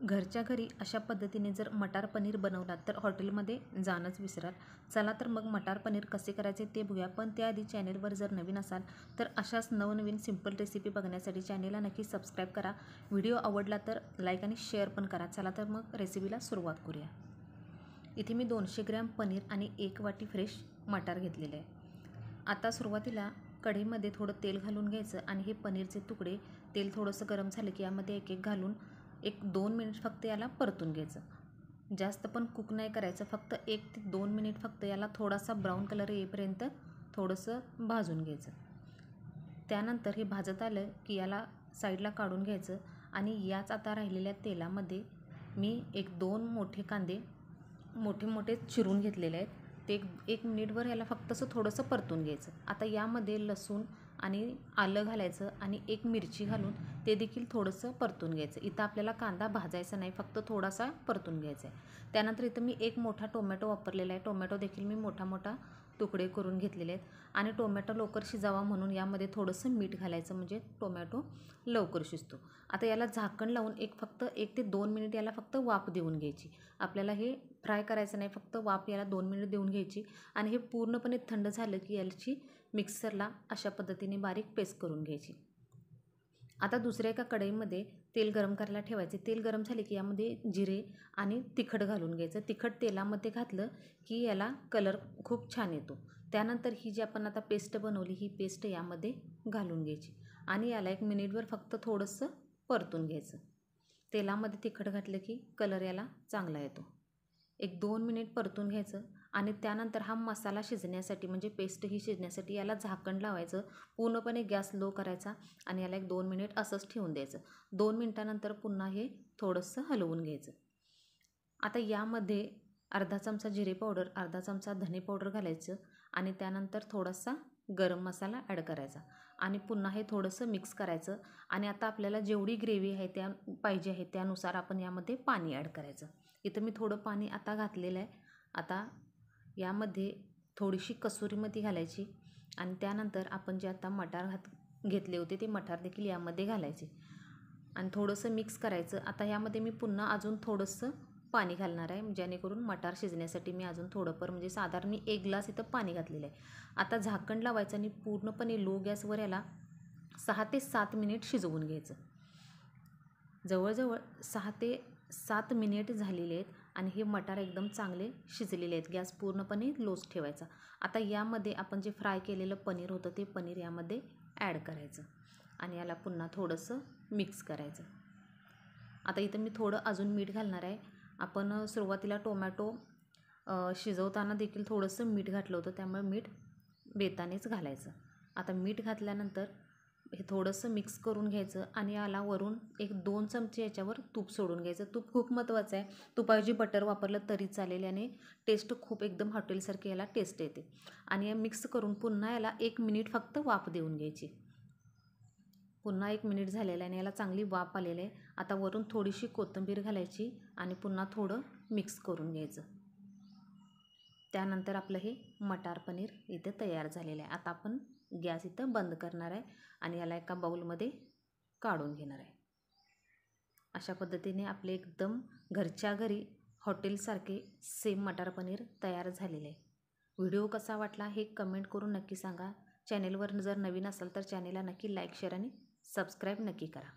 घरच्या घरी अशा पद्धतीने जर मटार पनीर बनवलात तर हॉटेलमध्ये जाणंच विसराल। चला तर मग मटार पनीर कसे करायचे ते बघूया। पण त्याआधी चॅनेलवर जर नवीन असाल तर अशाच नवनवीन सिंपल रेसिपी बघण्यासाठी चॅनेलला नक्की सबस्क्राईब करा। व्हिडिओ आवडला तर लाईक आणि शेअर पण करा। चला तर मग रेसिपीला सुरुवात करूया। इथे मी 200 ग्रॅम पनीर आणि 1 वाटी फ्रेश मटार घेतलेले आहे। आता सुरुवातीला कढईमध्ये थोडं तेल घालून घ्यायचं आणि हे पनीरचे तुकडे तेल थोडंसं गरम झालं की यामध्ये एक एक घालून 1-2 मिनिट फक्त याला परतून घ्यायचं। जास्त पण कुक नाही करायचं, फक्त 1 ते 2 मिनिट फक्त याला थोडासा ब्राऊन कलर येईपर्यंत थोडंसं भाजून घ्यायचं। त्यानंतर हे भाजत आलं की याला साईडला काढून घ्यायचं आणि याच आता राहिलेल्या तेलामध्ये मी 1-2 मोठे कांदे मोठे मोठे चिरून घेतलेले आहेत। ते 1 मिनिटभर याला फक्त असं थोडंसं परतून घ्यायचं। आता यामध्ये लसूण आणि आलं घालायचं आणि 1 मिरची घालून ते देखील थोडंसं परतून घ्यायचं। इथं आपल्याला कांदा भाजायचा नाही, फक्त थोडासा परतून घ्यायचा आहे। त्यानंतर इथं मी 1 मोठा टोमॅटो वापरलेला आहे। टोमॅटो देखील मी मोठा मोठा तुकडे करून घेतलेले आहेत आणि टोमॅटो लवकर शिजावा म्हणून यामध्ये थोडंसं मीठ घालायचं, म्हणजे टोमॅटो लवकर शिजतो। आता याला झाकण लावून फक्त 1 ते 2 मिनिट याला फक्त वाफ देऊन घ्यायची। आपल्याला हे फ्राय करायचं नाही, फक्त वाफ याला 2 मिनिट देऊन घ्यायची आणि हे पूर्णपणे थंड झालं की याची मिक्सरला अशा पद्धतीने बारीक पेस्ट करून घ्यायची। आता दुसऱ्या एका कढईमध्ये तेल गरम करायला ठेवायचे। तेल गरम झाले की यामध्ये जिरे आणि तिखट घालून घ्यायचं। तिखट तेलामध्ये घातलं की याला कलर खूप छान येतो। त्यानंतर ही जी आपण आता पेस्ट बनवली ही पेस्ट यामध्ये घालून घ्यायची आणि याला 1 मिनिटभर फक्त थोडंसं परतून घ्यायचं। तेलामध्ये तिखट घातलं की कलर याला चांगला येतो। 1-2 मिनिट परतून घ्यायचं आणि त्यानंतर हा मसाला शिजण्यासाठी, म्हणजे पेस्ट ही शिजण्यासाठी याला झाकण लावायचं। पूर्णपणे गॅस लो करायचा आणि याला 1-2 मिनिट असंच ठेवून द्यायचं। 2 मिनिटानंतर पुन्हा हे थोडंसं हलवून घ्यायचं। आता यामध्ये अर्धा चमचा जिरे पावडर, अर्धा चमचा धने पावडर घालायचं आणि त्यानंतर थोडासा गरम मसाला ॲड करायचा आणि पुन्हा हे थोडंसं मिक्स करायचं। आणि आता आपल्याला जेवढी ग्रेव्ही आहे पाहिजे आहे त्यानुसार आपण यामध्ये पाणी ॲड करायचं। इथं मी थोडं पाणी आता घातलेलं आहे। आता यामध्ये थोडीशी कसुरी मेथी घालायची आणि त्यानंतर आपण जे आता मटार घेतले होते ते मटार देखील यामध्ये घालायचे आणि थोडंसं मिक्स करायचं। आता यामध्ये मी पुन्हा अजून थोडंसं पाणी घालणार आहे, जेणेकरून मटार शिजण्यासाठी मी अजून थोडंफार, म्हणजे साधारण मी 1 ग्लास इथं पाणी घातलेलं आहे। आता झाकण लावायचं आणि पूर्णपणे लो गॅसवर याला 6 ते 7 मिनिट शिजवून घ्यायचं। जवळजवळ 6 ते 7 मिनिट झालेले आहेत आणि हे मटार एकदम चांगले शिजलेले आहेत। गॅस पूर्णपणे लोच ठेवायचा। आता यामध्ये आपण जे फ्राय केलेलं पनीर होतं ते पनीर यामध्ये ॲड करायचं आणि याला पुन्हा थोडंसं मिक्स करायचं। आता इथं मी थोडं अजून मीठ घालणार आहे। आपण सुरुवातीला टोमॅटो शिजवताना देखील थोडंसं मीठ घातलं होतं, त्यामुळे मीठ बेतानेच घालायचं। आता मीठ घातल्यानंतर हे थोडंसं मिक्स करून घ्यायचं आणि याला वरून 1-2 चमचे याच्यावर तूप सोडून घ्यायचं। तूप खूप महत्त्वाचं आहे। तुपाऐवजी बटर वापरलं तरी चालेल आणि टेस्ट खूप एकदम हॉटेलसारखी याला टेस्ट येते। आणि या मिक्स करून पुन्हा याला 1 मिनिट फक्त वाफ देऊन घ्यायची। पुन्हा 1 मिनिट झालेलं आहे आणि याला चांगली वाफ आलेली आहे। आता वरून थोडीशी कोथिंबीर घालायची आणि पुन्हा थोडं मिक्स करून घ्यायचं। त्यानंतर आपलं हे मटार पनीर इथे तयार झालेलं आहे। आता आपण गॅस इथं बंद करणार आहे आणि याला एका बाउलमध्ये काढून घेणार आहे। अशा पद्धतीने आपले एकदम घरच्या घरी हॉटेलसारखे सेम मटार पनीर तयार झालेले आहे। व्हिडिओ कसा वाटला हे कमेंट करून नक्की सांगा। चॅनेलवर जर नवीन असाल तर चॅनेलला नक्की लाईक, शेअर आणि सबस्क्राईब नक्की करा।